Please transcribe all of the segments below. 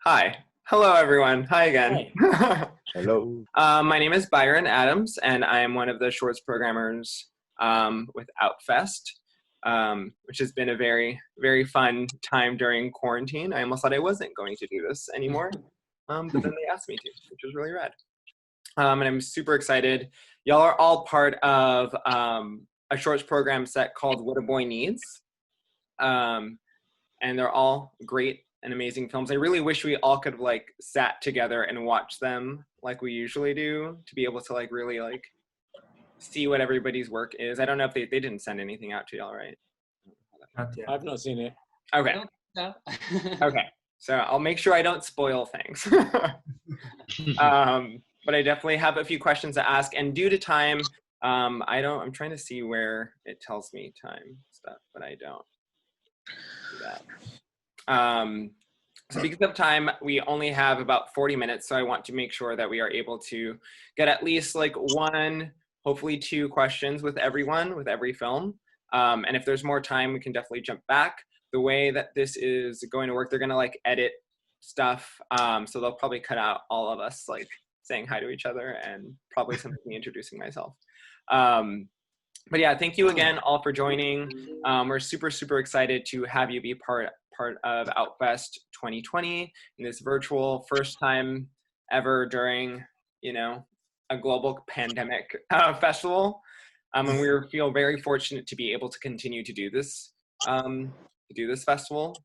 Hi. Hello, everyone. Hi again. Hello. My name is Byron Adams, and I am one of the shorts programmers with Outfest, which has been a very, very fun time during quarantine. I almost thought I wasn't going to do this anymore, but then they asked me to, which was really rad. And I'm super excited. Y'all are all part of a shorts program set called What a Boy Needs. And they're all great and amazing films. I really wish we all could have sat together and watched them like we usually do, to be able to really see what everybody's work is. I don't know if they didn't send anything out to y'all, right? Not yet. I've not seen it. Okay. No. Okay. So I'll make sure I don't spoil things. But I definitely have a few questions to ask, and due to time, I'm trying to see where it tells me time stuff, but I don't do that. So because of time, we only have about 40 minutes, so I want to make sure that we are able to get at least one, hopefully two questions with everyone, with every film. And if there's more time, we can definitely jump back. The way that this is going to work, they're gonna edit stuff, so they'll probably cut out all of us saying hi to each other and probably some of me introducing myself. But yeah, thank you again all for joining. We're super, super excited to have you be part of Outfest 2020 in this virtual first time ever during, a global pandemic festival. And we feel very fortunate to be able to continue to do this festival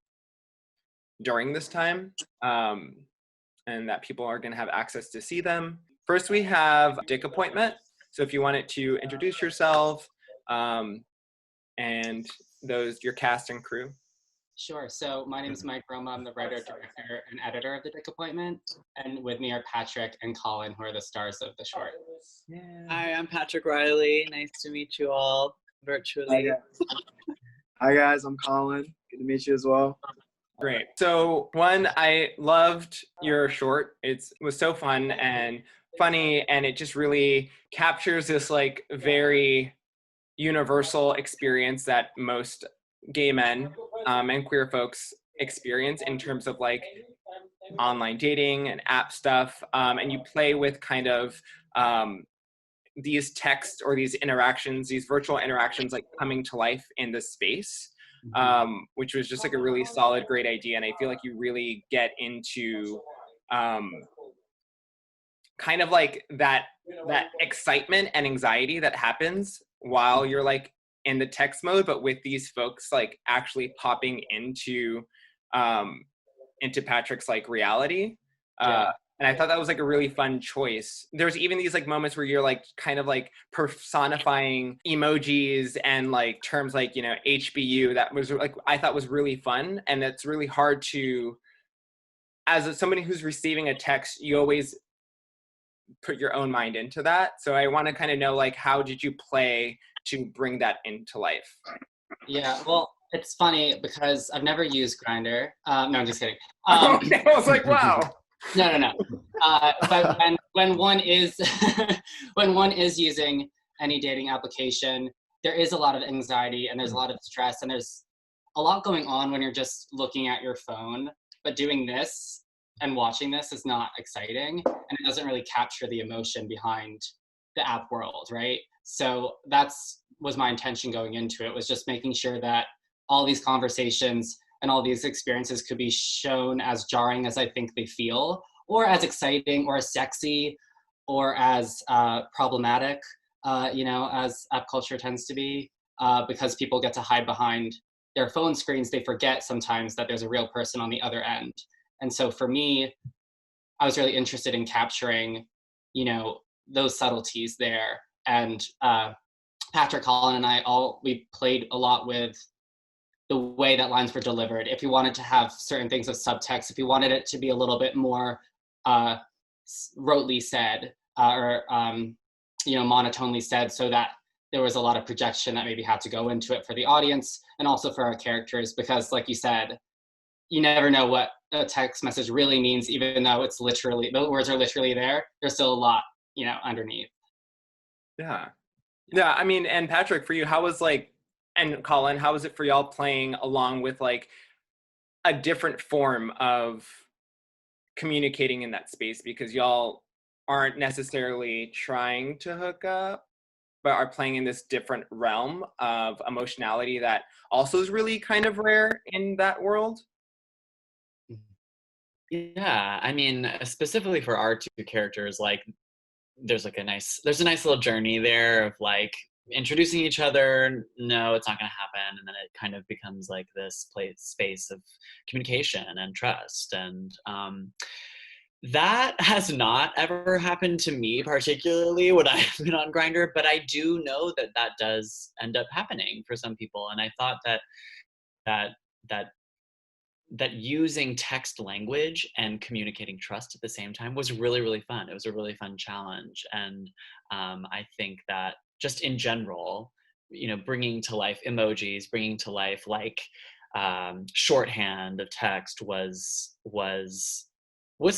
during this time, and that people are going to have access to see them. First, we have Dick Appointment. So if you wanted to introduce yourself and your cast and crew. Sure. So my name is Mike Roma. I'm the writer, director, and editor of The Dick Appointment. And with me are Patrick and Colin, who are the stars of the short. Yeah. Hi, I'm Patrick Riley. Nice to meet you all virtually. Hi guys, I'm Colin. Good to meet you as well. Great. So one, I loved your short. It was so fun and funny, and it just really captures this very universal experience that most gay men and queer folks experience in terms of online dating and app stuff, and you play with kind of these texts or these interactions, these virtual interactions coming to life in this space, which was just a really solid, great idea. And I feel you really get into kind of that excitement and anxiety that happens while you're in the text mode, but with these folks actually popping into Patrick's reality. Yeah. And I thought that was a really fun choice. There's even these moments where you're kind of personifying emojis and terms HBU. That was I thought was really fun, and it's really hard to, as somebody who's receiving a text, you always put your own mind into that. So I want to kind of know how did you play to bring that into life? Yeah, well, it's funny because I've never used Grindr. No, I'm just kidding. Okay, I was wow. No. But when one is when one is using any dating application, there is a lot of anxiety and there's a lot of stress and there's a lot going on when you're just looking at your phone. But doing this and watching this is not exciting, and it doesn't really capture the emotion behind the app world, right? So was my intention going into it, was just making sure that all these conversations and all these experiences could be shown as jarring as I think they feel, or as exciting, or as sexy, or as problematic, as app culture tends to be, because people get to hide behind their phone screens. They forget sometimes that there's a real person on the other end. And so for me, I was really interested in capturing, those subtleties there. And Patrick, Colin, and we played a lot with the way that lines were delivered. If you wanted to have certain things of subtext, if you wanted it to be a little bit more rotely said, or monotonely said, so that there was a lot of projection that maybe had to go into it for the audience and also for our characters, because like you said, you never know what a text message really means, even though the words are literally there. There's still a lot, underneath. Yeah. I mean, and Patrick, for you, how was and Colin, how was it for y'all playing along with a different form of communicating in that space, because y'all aren't necessarily trying to hook up, but are playing in this different realm of emotionality that also is really kind of rare in that world. Yeah, I mean, specifically for our two characters, like there's a nice little journey there of like introducing each other. No, it's not going to happen, and then it kind of becomes like this space of communication and trust, and that has not ever happened to me particularly when I've been on Grindr, but I do know that that does end up happening for some people, and I thought that that that using text language and communicating trust at the same time was really, really fun. It was a really fun challenge. And I think that just in general, bringing to life emojis, bringing to life like shorthand of text was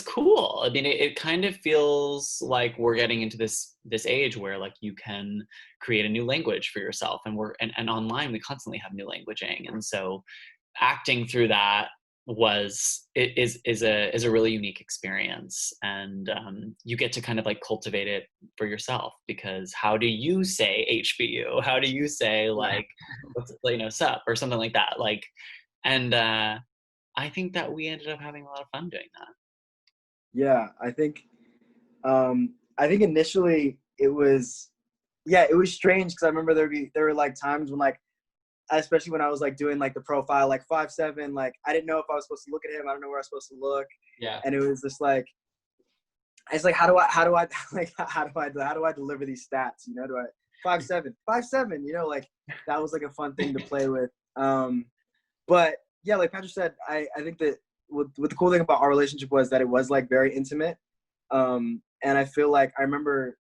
cool. I mean, it kind of feels like we're getting into this age where like you can create a new language for yourself, and and online we constantly have new languaging, and so acting through that is a really unique experience, and you get to kind of like cultivate it for yourself, because how do you say HBU? How do you say like sup or something like that? Like, and I think that we ended up having a lot of fun doing that. Yeah, I think initially it was strange, because I remember there were like times when like, especially when I was like doing like the profile, like 5'7", like I didn't know if I was supposed to look at him. I don't know where I was supposed to look. Yeah. And it was just like, it's like, how do I deliver these stats? Do I 5'7", like that was like a fun thing to play with. But yeah, like Patrick said, I think that what the cool thing about our relationship was that it was like very intimate. And I feel like I remember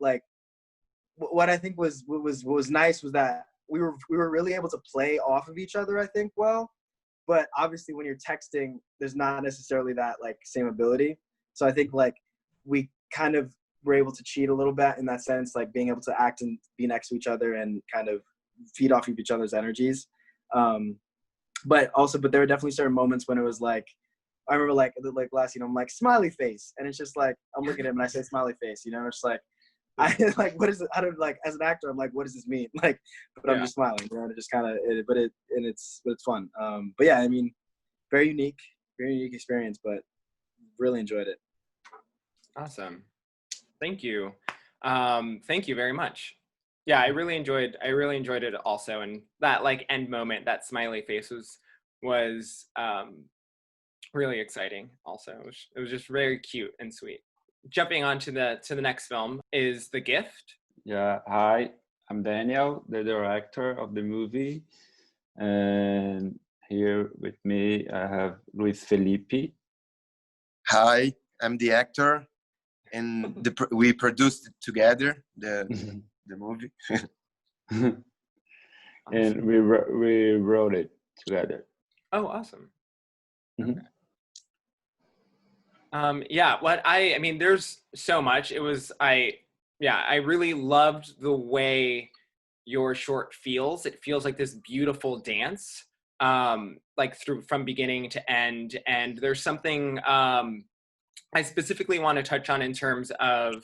like what I think was nice was that we were really able to play off of each other, I think, well. But obviously when you're texting, there's not necessarily that like same ability. So I think like we kind of were able to cheat a little bit in that sense, like being able to act and be next to each other and kind of feed off of each other's energies. But there were definitely certain moments when it was like, I remember like last, I'm like smiley face, and it's just like I'm looking at him and I say smiley face, it's like I like, what is it? I don't like, as an actor, I'm like, what does this mean? Like, but I'm just smiling, and it just kind of, it's fun. But yeah, I mean, very unique experience, but really enjoyed it. Awesome. Thank you. Thank you very much. Yeah, I really enjoyed it also. And that like end moment, that smiley face was really exciting also. It was just very cute and sweet. Jumping on to the next film is The Gift. Yeah, hi, I'm Daniel, the director of the movie, and here with me I have Luis Felipe. Hi, I'm the actor, and we produced it together, the movie. And we wrote it together. Oh, awesome. Mm-hmm. Okay. Yeah, I mean, there's so much. I really loved the way your short feels. It feels like this beautiful dance, like from beginning to end. And there's something I specifically want to touch on in terms of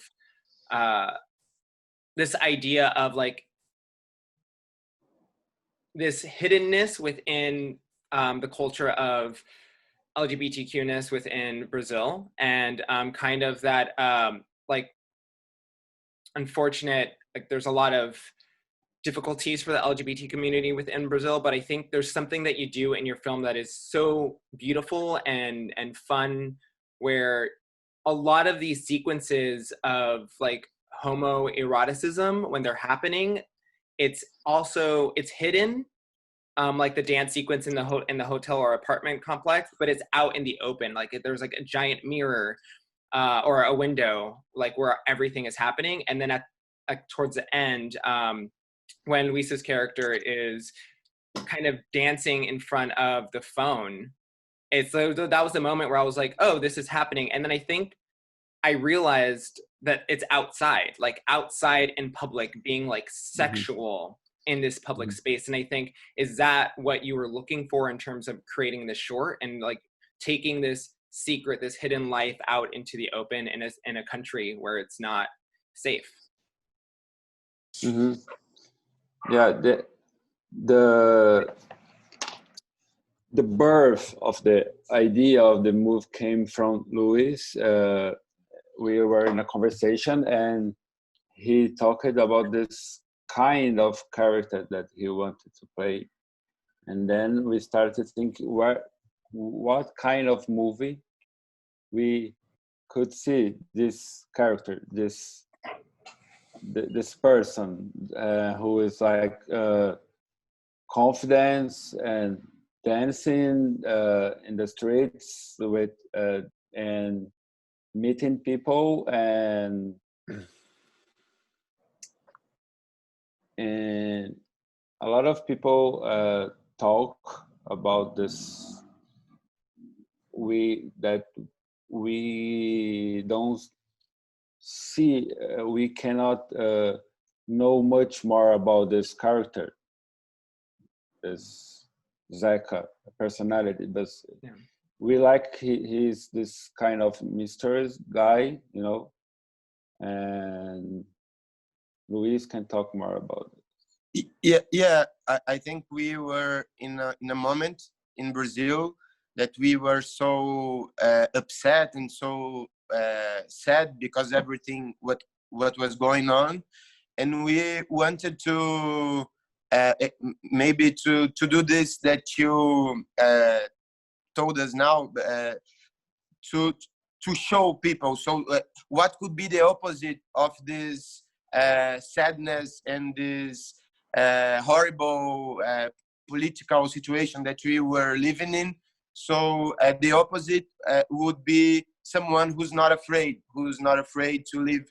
this idea of like this hiddenness within the culture of LGBTQ-ness within Brazil, and kind of that like unfortunate, like there's a lot of difficulties for the LGBT community within Brazil, but I think there's something that you do in your film that is so beautiful and fun, where a lot of these sequences of like homoeroticism, when they're happening, it's hidden, like the dance sequence in the hotel or apartment complex, but it's out in the open. Like there's like a giant mirror or a window, like where everything is happening. And then towards the end, when Luisa's character is kind of dancing in front of the phone, that was the moment where I was like, oh, this is happening. And then I think I realized that it's outside in public, being like sexual in this public space. And I think, is that what you were looking for in terms of creating this short, and like taking this secret, this hidden life out into the open in a country where it's not safe. Mm-hmm. Yeah, the birth of the idea of the move came from Luis. We were in a conversation and he talked about this kind of character that he wanted to play. And then we started thinking what kind of movie we could see this character, this person who is like confidence and dancing in the streets with and meeting people and a lot of people talk about this we don't see we cannot know much more about this character, this Zeka personality, but Yeah. we like he's this kind of mysterious guy, you know, and Luis can talk more about it. Yeah. I think we were in a moment in Brazil that we were so upset and so sad because everything what was going on, and we wanted to maybe to do this that you told us now, to show people. So what could be the opposite of this sadness and this horrible political situation that we were living in? So the opposite would be someone who's not afraid to live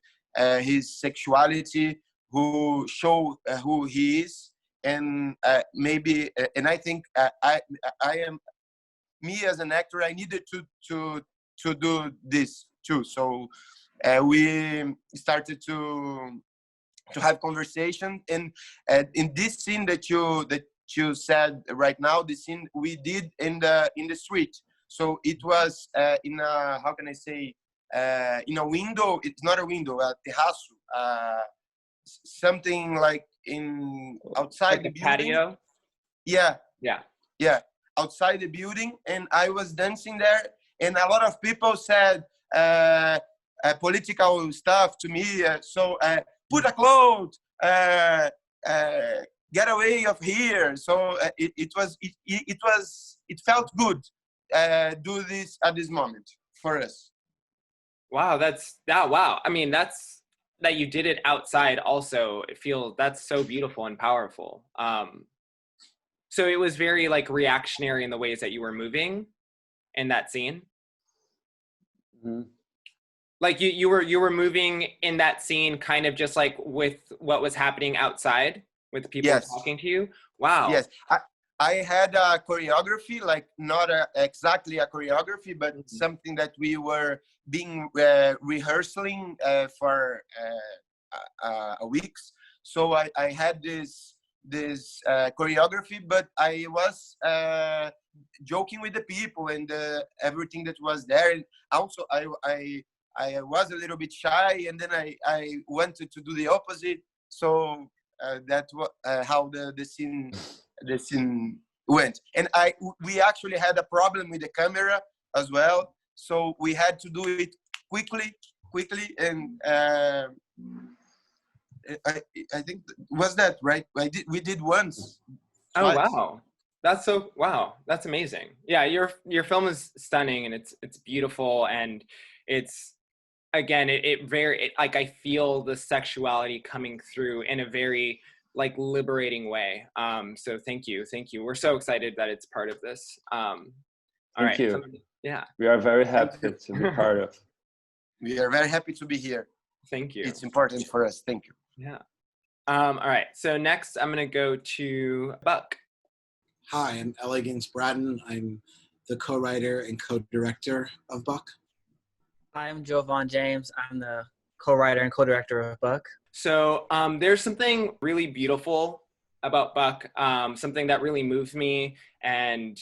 his sexuality, who show who he is, and maybe and I think I am, me as an actor, I needed to do this too. So we started to have conversation, and in this scene that you said right now, the scene we did in the street. So it was in a, how can I say, in a window. It's not a window, a terraço, something like in outside Like the a building. patio. Yeah, outside the building, and I was dancing there, and a lot of people said political stuff to me. So put a cloth, get away of here. So it felt good do this at this moment for us. Wow, wow. I mean, that you did it outside also. That's so beautiful and powerful. So it was very like reactionary in the ways that you were moving in that scene. Mm-hmm. Like you were moving in that scene kind of just like with what was happening outside with people Yes. talking to you. Wow. Yes, I had a choreography, like not exactly a choreography, but something that we were being rehearsing for weeks. So I had this choreography, but I was joking with the people and everything that was there. And also I was a little bit shy, and then I wanted to do the opposite. So that's how the scene went. And we actually had a problem with the camera as well, so we had to do it quickly, and I think was that right? We did once. Oh Twice. wow. That's amazing. Yeah, your film is stunning, and it's beautiful, and it's, again, it very like I feel the sexuality coming through in a very like liberating way. So thank you. We're so excited that it's part of this. All right. Thank you. Yeah. We are very happy to be part of. We are very happy to be here. Thank you. It's important for us. Thank you. Yeah. All right. So next, I'm gonna go to Buck. Hi, I'm Elegance Braddon. I'm the co-writer and co-director of Buck. Hi, I'm Jovan James. I'm the co-writer and co-director of Buck. So there's something really beautiful about Buck, something that really moved me, and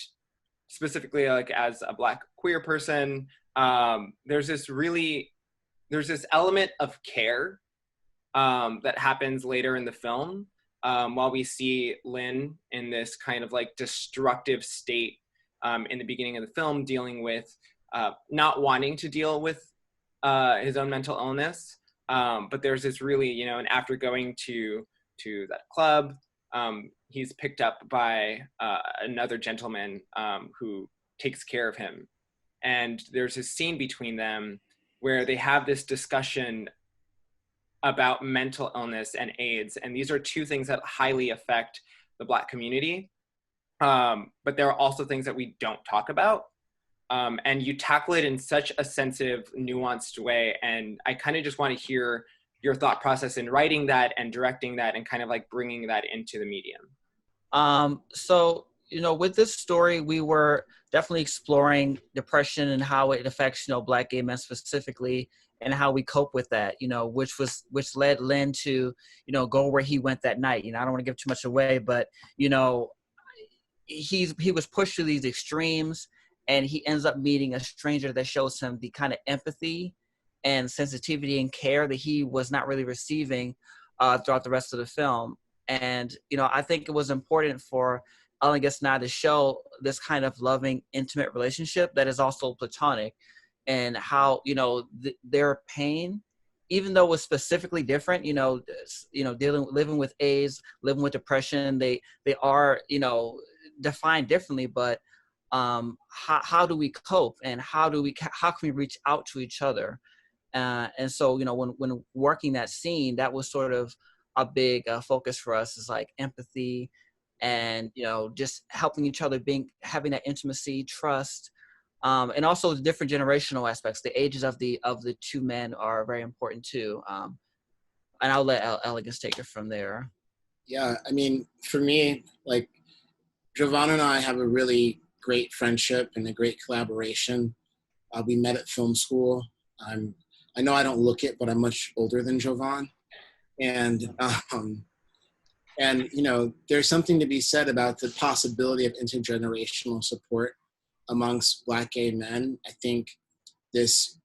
specifically like as a Black queer person, there's this element of care that happens later in the film, while we see Lynn in this kind of like destructive state in the beginning of the film, dealing with not wanting to deal with his own mental illness. But there's this really, you know, and after going to that club, he's picked up by another gentleman who takes care of him. And there's a scene between them where they have this discussion about mental illness and AIDS. And these are two things that highly affect the Black community. But there are also things that we don't talk about. And you tackle it in such a sensitive, nuanced way. And I kind of just want to hear your thought process in writing that and directing that and kind of like bringing that into the medium. So, you know, with this story, we were definitely exploring depression and how it affects, you know, Black gay men specifically, and how we cope with that, you know, which led Lynn to, you know, go where he went that night. You know, I don't want to give too much away, but, you know, he was pushed to these extremes, and he ends up meeting a stranger that shows him the kind of empathy and sensitivity and care that he was not really receiving throughout the rest of the film. And, you know, I think it was important for Elegance and I to show this kind of loving, intimate relationship that is also platonic, and how, you know, their pain, even though it was specifically different, living with AIDS, living with depression, they are, you know, defined differently, but how do we cope, and how can we reach out to each other? And so, you know, when working that scene, that was sort of a big focus for us, is like empathy, and, you know, just helping each other, having that intimacy, trust, and also the different generational aspects. The ages of the two men are very important too. And I'll let Elegance take it from there. Yeah, I mean, for me, like, Jovan and I have a really great friendship and a great collaboration. We met at film school. I know I don't look it, but I'm much older than Jovan. And you know, there's something to be said about the possibility of intergenerational support amongst Black gay men. I think this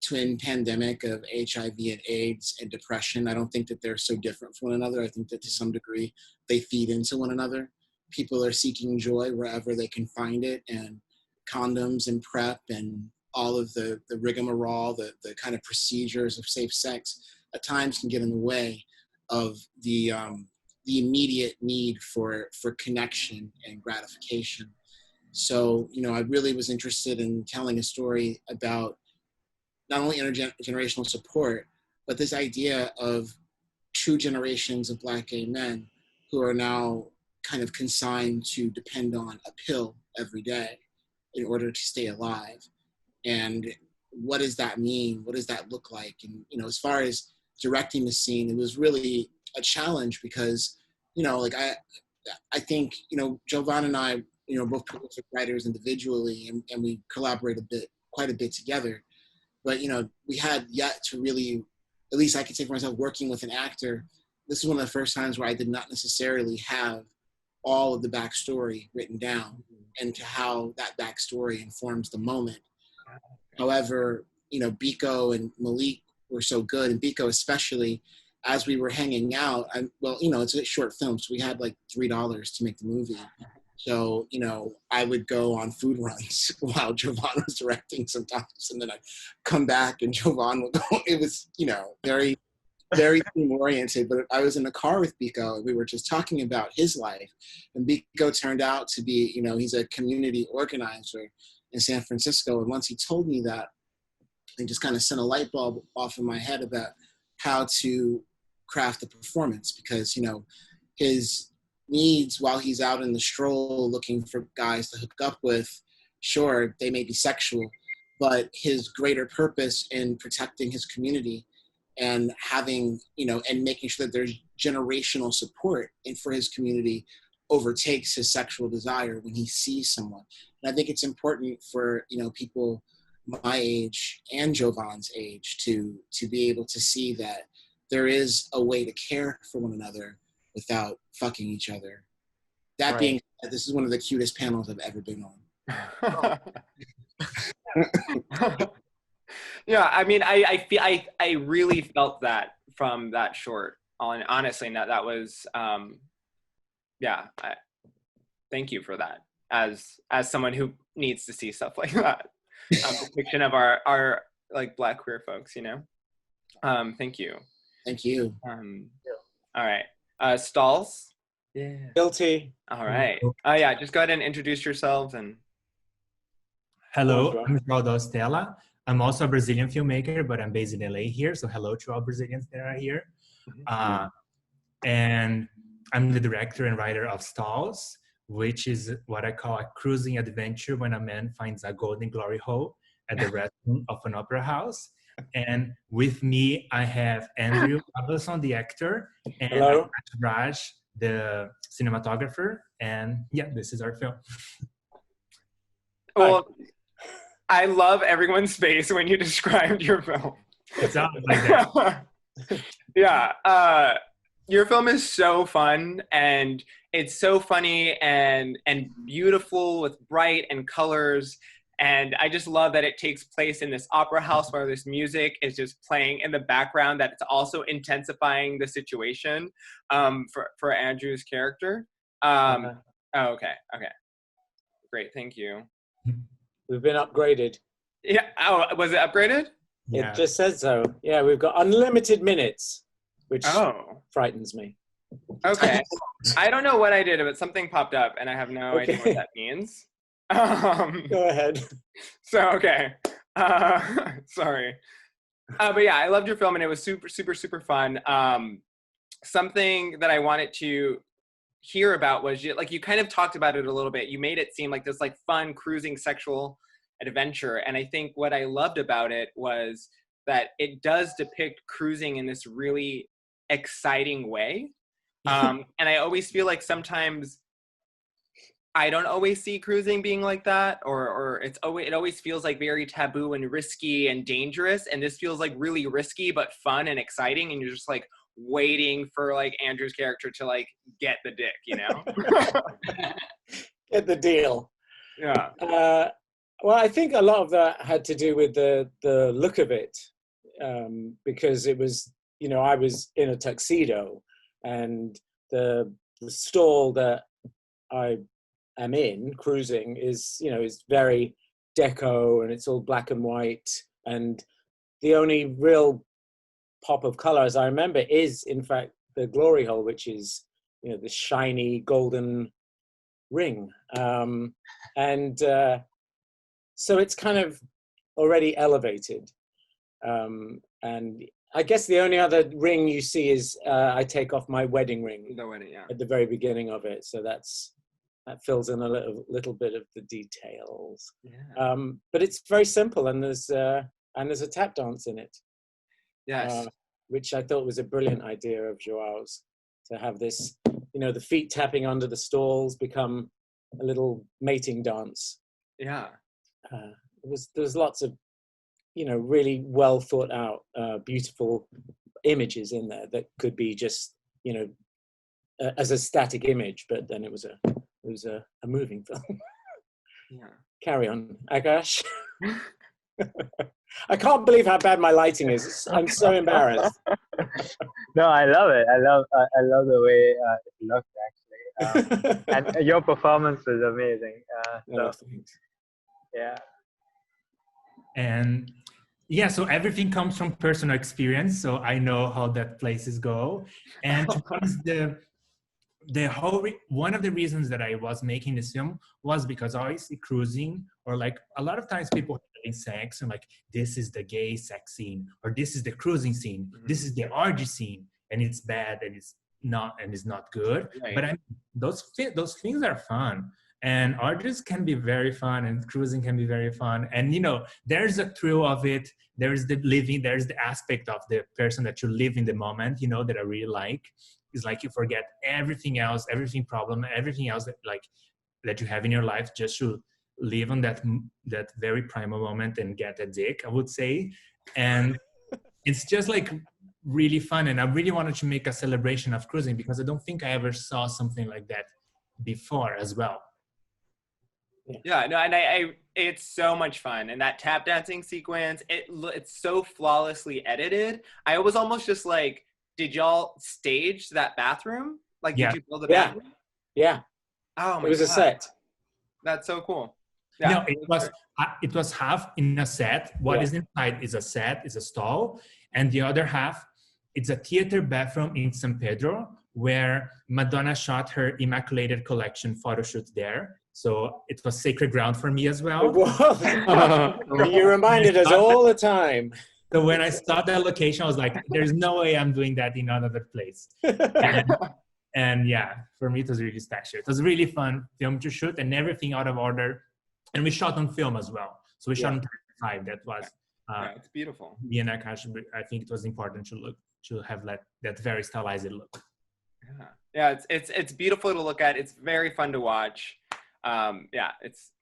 twin pandemic of HIV and AIDS and depression, I don't think that they're so different from one another. I think that to some degree they feed into one another. People are seeking joy wherever they can find it, and condoms and PrEP and all of the rigmarole, the kind of procedures of safe sex at times can get in the way of the immediate need for connection and gratification. So, you know, I really was interested in telling a story about not only intergenerational support, but this idea of two generations of Black gay men who are now kind of consigned to depend on a pill every day in order to stay alive. And what does that mean? What does that look like? And, you know, as far as directing the scene, it was really a challenge because, you know, like I think, you know, Jovan and I, you know, both prolific writers individually, and we collaborate quite a bit together. But, you know, we had yet to really, at least I could say for myself, working with an actor, this is one of the first times where I did not necessarily have all of the backstory written down and to how that backstory informs the moment. However, you know, Biko and Malik were so good, and Biko especially, as we were hanging out, well, you know, it's a short film, so we had like $3 to make the movie. So, you know, I would go on food runs while Jovan was directing sometimes, and then I'd come back and Jovan would go. It was, you know, very, very team oriented. But I was in the car with Biko, and we were just talking about his life. And Biko turned out to be, you know, he's a community organizer in San Francisco. And once he told me that, it just kind of sent a light bulb off in my head about how to craft the performance, because, you know, his needs while he's out in the stroll looking for guys to hook up with, sure, they may be sexual, but his greater purpose in protecting his community and having, you know, and making sure that there's generational support and for his community overtakes his sexual desire when he sees someone. And I think it's important for, you know, people my age and Jovan's age to be able to see that there is a way to care for one another without fucking each other. That being said, this is one of the cutest panels I've ever been on. Yeah, I mean, I feel I really felt that from that short. Honestly, that was yeah. Thank you for that. As someone who needs to see stuff like that, depiction of our like Black queer folks, you know. Thank you. Thank you. All right, Stahls. Yeah. Guilty. All right. Yeah, just go ahead and introduce yourselves and. Hello, I'm João Stella. I'm also a Brazilian filmmaker, but I'm based in LA here. So hello to all Brazilians that are here. And I'm the director and writer of Stahls, which is what I call a cruising adventure when a man finds a golden glory hole at the restroom of an opera house. And with me, I have Andrew Abelson, the actor, and Raj, the cinematographer. And yeah, this is our film. Well, I love everyone's face when you described your film. It sounds like that. Yeah. Your film is so fun, and it's so funny and beautiful with bright and colors. And I just love that it takes place in this opera house where this music is just playing in the background, that it's also intensifying the situation for Andrew's character. Oh, okay. Great, thank you. We've been upgraded. Yeah. Oh, was it upgraded? It just says so. Yeah, we've got unlimited minutes, which frightens me. Okay. I don't know what I did, but something popped up, and I have no idea what that means. Go ahead. So, okay. Sorry. But yeah, I loved your film, and it was super, super, super fun. Something that I wanted to hear about was you kind of talked about it a little bit. You made it seem like this like fun cruising sexual adventure, and I think what I loved about it was that it does depict cruising in this really exciting way. And I always feel like sometimes I don't always see cruising being like that, or it always feels like very taboo and risky and dangerous, and this feels like really risky but fun and exciting, and you're just like waiting for like Andrew's character to like get the dick, you know. Get the deal. Yeah. Well, I think a lot of that had to do with the look of it, because it was, you know, I was in a tuxedo, and the stall that I am in, cruising, is, you know, is very deco, and it's all black and white, and the only real pop of color, as I remember, is in fact the glory hole, which is, you know, the shiny golden ring, and so it's kind of already elevated, and I guess the only other ring you see is I take off my wedding ring at the very beginning of it, so that fills in a little bit of the details. Yeah. But it's very simple, and there's a tap dance in it. Yes. Which I thought was a brilliant idea of Joao's, to have this, you know, the feet tapping under the stalls become a little mating dance. Yeah. There's lots of, you know, really well thought out, beautiful images in there that could be just, you know, as a static image, but then it was a moving film. Yeah. Carry on, Akash. I can't believe how bad my lighting is. I'm so embarrassed. No, I love it. I love the way it looked, actually, and your performance was amazing. Yeah. And yeah, so everything comes from personal experience. So I know how that places go, and to be honest, one of the reasons that I was making this film was because I always see cruising, or like a lot of times people having sex and like, this is the gay sex scene, or this is the cruising scene, this is the orgy scene, and it's bad and it's not good. Right. But those things are fun, and orgies can be very fun, and cruising can be very fun, and you know, there's a thrill of it. There's the aspect of the person that you live in the moment, you know, that I really like. It's like you forget everything else, everything else that you have in your life, just to live on that very primal moment and get a dick, I would say. And it's just like really fun. And I really wanted to make a celebration of cruising, because I don't think I ever saw something like that before as well. Yeah, no, and I it's so much fun, and that tap dancing sequence, it's so flawlessly edited. I was almost just like, did y'all stage that bathroom? Like, did Yeah. you build a Yeah. bathroom? Yeah. Oh It my was a god, set. that's so cool. No, Yeah, it was half in a set. What Yeah. is inside is a set, is a stall, and the other half, it's a theater bathroom in San Pedro where Madonna shot her Immaculate Collection photo shoot there. So it was sacred ground for me as It well. was. You reminded us all the time. So when I saw that location, I was like, "There's no way I'm doing that in another place." And yeah, for me, it was really special. It was really fun film to shoot and everything out of order. And we shot on film as well. So we shot on 35. That was, yeah, it's beautiful. me and Akash, I think it was important to have that very stylized look. Yeah, it's beautiful to look at. It's very fun to watch. Yeah,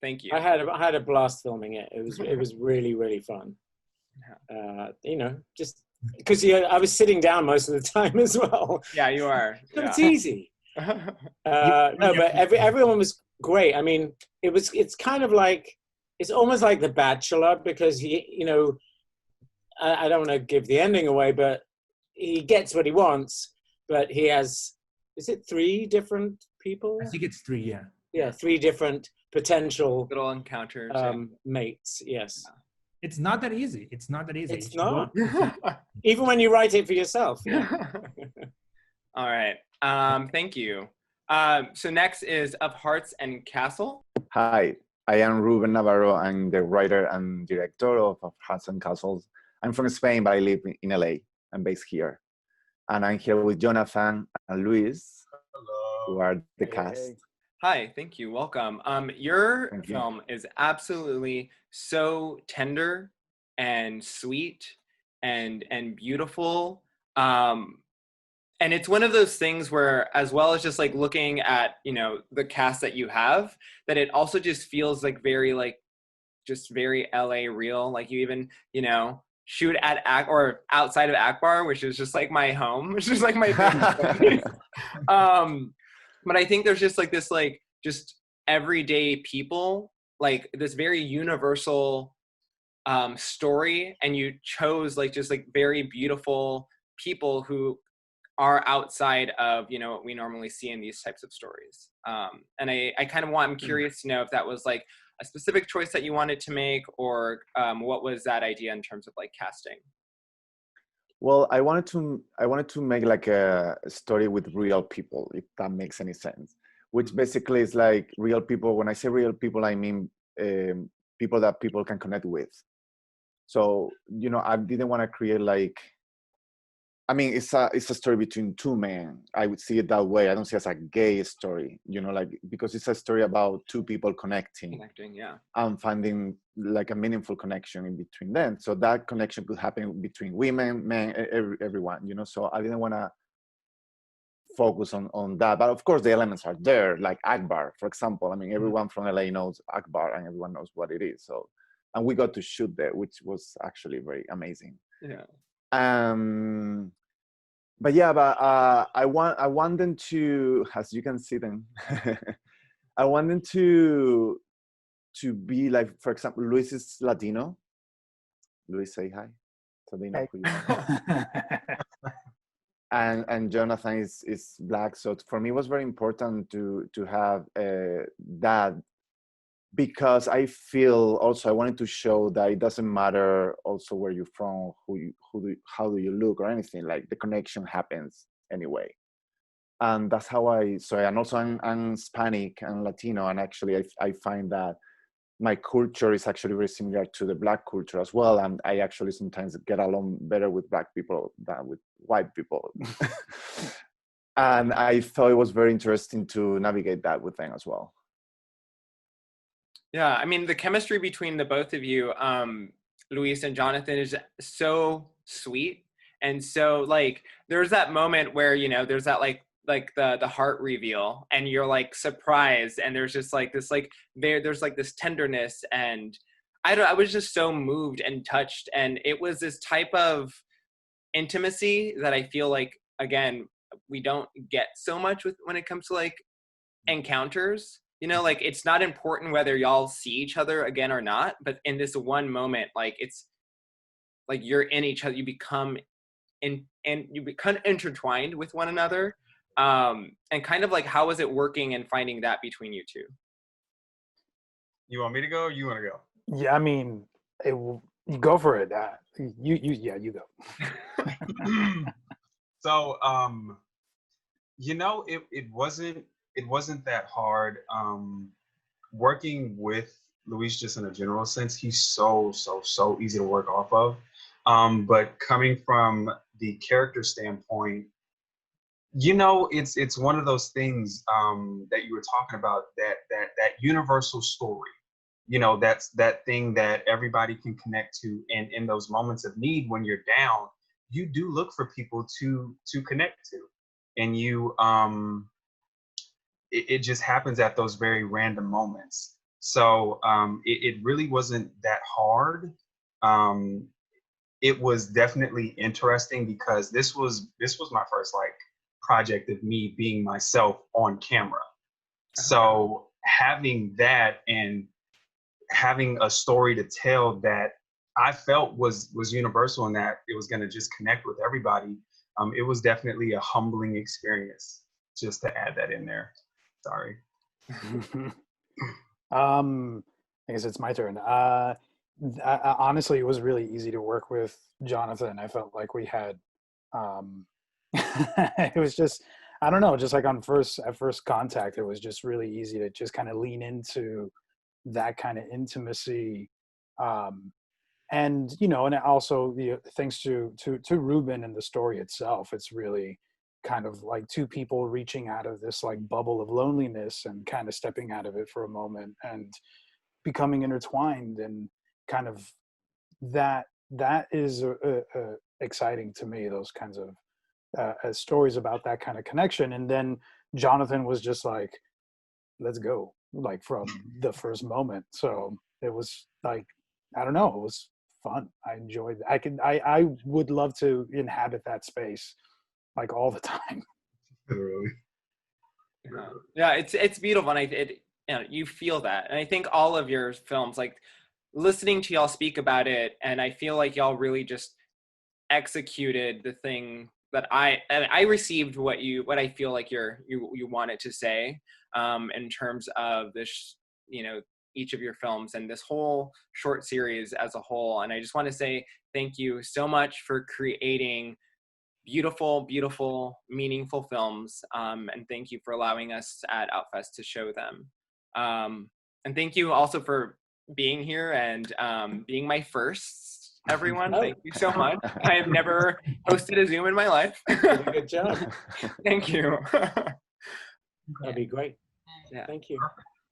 thank you. I had a blast filming it. It was really, really fun. Just because I was sitting down most of the time as well. Yeah, you are. So Yeah. it's easy. No, but everyone was great. I mean, it's kind of like, it's almost like The Bachelor, because I don't want to give the ending away, but he gets what he wants, but he has, is it 3 different people? I think it's 3, yeah. Yeah, 3 different potential little encounters. Mates, yes. Yeah. It's not that easy. It's not that easy. It's not. Even when you write it for yourself. Yeah. All right. Thank you. So next is Of Hearts and Castle. Hi, I am Ruben Navarro. I'm the writer and director of Hearts and Castles. I'm from Spain, but I live in LA. I'm based here. And I'm here with Jonathan and Luis, who are the cast. Hi, thank you. Welcome. Your film is absolutely so tender and sweet and beautiful. And it's one of those things where, as well as just like looking at, the cast that you have, that it also just feels like very LA real. Like you even, shoot at or outside of Akbar, which is just like my home, which is like my favorite. But I think there's just like this, like just everyday people, like this very universal story, and you chose like just like very beautiful people who are outside of what we normally see in these types of stories. And I'm curious to know if that was like a specific choice that you wanted to make, or what was that idea in terms of like casting? Well, I wanted to make like a story with real people, if that makes any sense. Which basically is like real people. When I say real people, I mean people that people can connect with. So I didn't want to create like. I mean, it's a story between 2 men. I would see it that way. I don't see it as a gay story, because it's a story about 2 people connecting, yeah, and finding like a meaningful connection in between them. So that connection could happen between women, men, everyone, So I didn't want to focus on that. But of course, the elements are there, like Akbar, for example. I mean, everyone from LA knows Akbar, and everyone knows what it is. So, and we got to shoot there, which was actually very amazing. Yeah. But I want them to, as you can see them, I want them to be like, for example, Luis is Latino. Luis, say hi. So they know who you are. And Jonathan is Black. So for me, it was very important to have that, because I feel also I wanted to show that it doesn't matter also where you're from, how do you look or anything. Like the connection happens anyway, and that's how and also I'm Hispanic and Latino, and actually I find that my culture is actually very similar to the Black culture as well, and I actually sometimes get along better with Black people than with white people. And I thought it was very interesting to navigate that with them as well. Yeah, I mean, the chemistry between the both of you, Luis and Jonathan, is so sweet. And so like, there's that moment where, there's that like the heart reveal, and you're like surprised, and there's just like this, like there's like this tenderness, and I was just so moved and touched. And it was this type of intimacy that I feel like, again, we don't get so much when it comes to like encounters. you know, like it's not important whether y'all see each other again or not, but in this one moment, like it's like you're in each other, you become intertwined with one another. And kind of like, how was it working and finding that between you two? You want me to go or you want to go? Yeah, I mean, you go for it. You go. So, you know, it wasn't that hard. Working with Luis, just in a general sense, he's so easy to work off of. But coming from the character standpoint, you know, it's one of those things that you were talking about, that universal story. You know, that's that thing that everybody can connect to, and in those moments of need, when you're down, you do look for people to connect to, and you it just happens at those very random moments. So it really wasn't that hard. It was definitely interesting because this was my first like project of me being myself on camera. So having that and having a story to tell that I felt was universal and that it was going to just connect with everybody, it was definitely a humbling experience, just to add that in there. Sorry. I guess it's my turn. Honestly, it was really easy to work with Jonathan. I felt like we had, it was just, I don't know, just like at first contact, it was just really easy to just kind of lean into that kind of intimacy. And, you know, and also thanks to Ruben and the story itself, it's really kind of like two people reaching out of this like bubble of loneliness and kind of stepping out of it for a moment and becoming intertwined, and kind of that is exciting to me, those kinds of stories about that kind of connection. And then Jonathan was just like, let's go, like from the first moment. So it was like, I don't know, it was fun. I enjoyed it. I would love to inhabit that space like all the time. Really? Yeah, it's beautiful, and you know, you feel that. And I think all of your films, like listening to y'all speak about it, and I feel like y'all really just executed the thing that I received what I feel like you wanted to say, in terms of this, you know, each of your films and this whole short series as a whole. And I just want to say thank you so much for creating beautiful, meaningful films, and thank you for allowing us at Outfest to show them. And thank you also for being here and being my first, everyone. Thank you so much. I have never hosted a Zoom in my life. Good job. Thank you. That'd be great. Yeah. Thank you.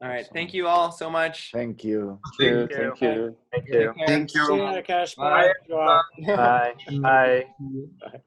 All right. Thank you all so much. Thank you. Thank you. Take care. Thank you. See you, Akash. Bye. Bye. Bye. Bye. Bye.